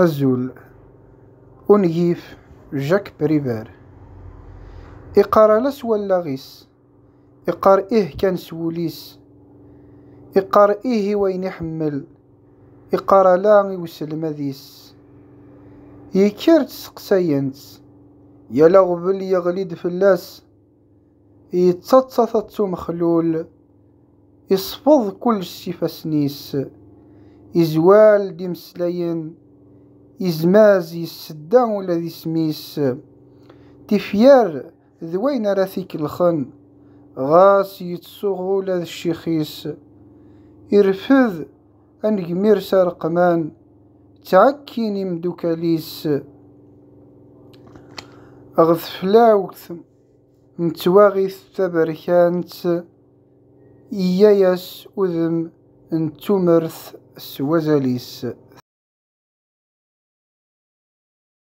الزول أنجيف جاك بريبار إقار لس ولا غيس إقار كان سوليس إقار وين يحمل إقار لا يوسل مذيس يكرت سقساينس يلا غبل يغليد فلاس يتصططط مخلول يصفض كل سنيس يزوال دي مسلاين يزماز يسدا ولا ذي سميس تفيار ذوين راثيك الخن غاس يتصوغ ولا ذي الشيخيس يرفذ أنجمير سارقمان تعكيني مدوكاليس أغثفلاوث نتواغيث تبركانت إياياس أذم انتمرث سوزاليس.